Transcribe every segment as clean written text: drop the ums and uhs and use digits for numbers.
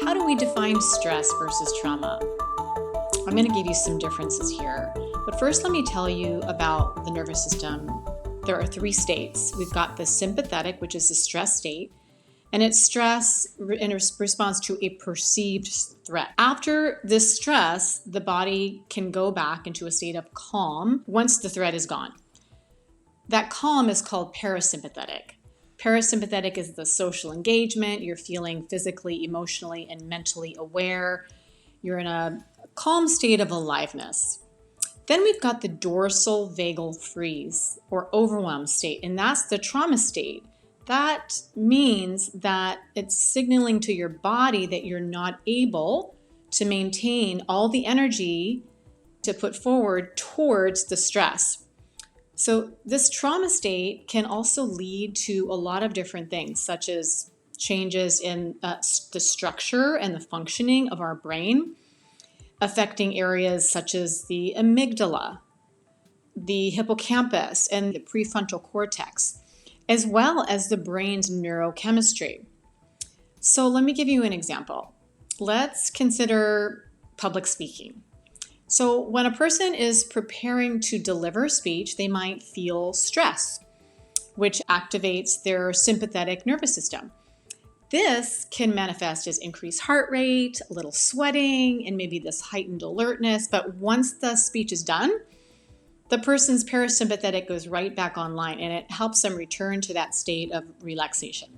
how do we define stress versus trauma? I'm going to give you some differences here. But first, let me tell you about the nervous system. There are three states. We've got the sympathetic, which is the stress state, and it's stress in response to a perceived threat. After this stress, the body can go back into a state of calm once the threat is gone. That calm is called parasympathetic. Parasympathetic is the social engagement. You're feeling physically, emotionally, and mentally aware. You're in a calm state of aliveness. Then we've got the dorsal vagal freeze or overwhelm state, and that's the trauma state. That means that it's signaling to your body that you're not able to maintain all the energy to put forward towards the stress. So this trauma state can also lead to a lot of different things, such as changes in the structure and the functioning of our brain, affecting areas such as the amygdala, the hippocampus, and the prefrontal cortex, as well as the brain's neurochemistry. So let me give you an example. Let's consider public speaking. So when a person is preparing to deliver speech, they might feel stress, which activates their sympathetic nervous system. This can manifest as increased heart rate, a little sweating, and maybe this heightened alertness. But once the speech is done, the person's parasympathetic goes right back online, and it helps them return to that state of relaxation.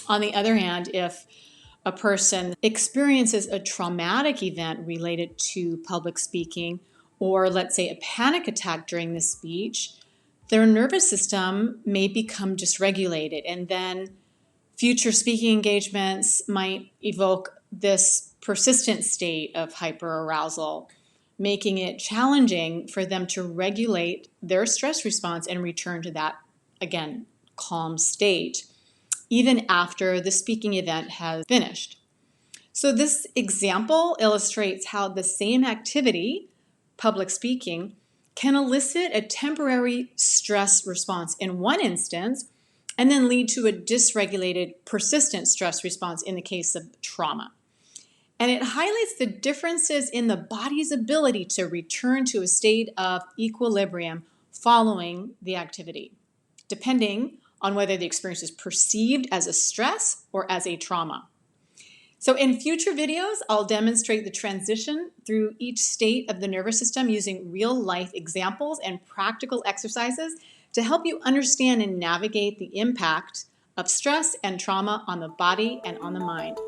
On the other hand, if a person experiences a traumatic event related to public speaking, or let's say a panic attack during the speech, their nervous system may become dysregulated, and then future speaking engagements might evoke this persistent state of hyperarousal, making it challenging for them to regulate their stress response and return to that, again, calm state, even after the speaking event has finished. So this example illustrates how the same activity, public speaking, can elicit a temporary stress response in one instance and then lead to a dysregulated, persistent stress response in the case of trauma. And it highlights the differences in the body's ability to return to a state of equilibrium following the activity, depending on whether the experience is perceived as a stress or as a trauma. So in future videos, I'll demonstrate the transition through each state of the nervous system using real-life examples and practical exercises to help you understand and navigate the impact of stress and trauma on the body and on the mind.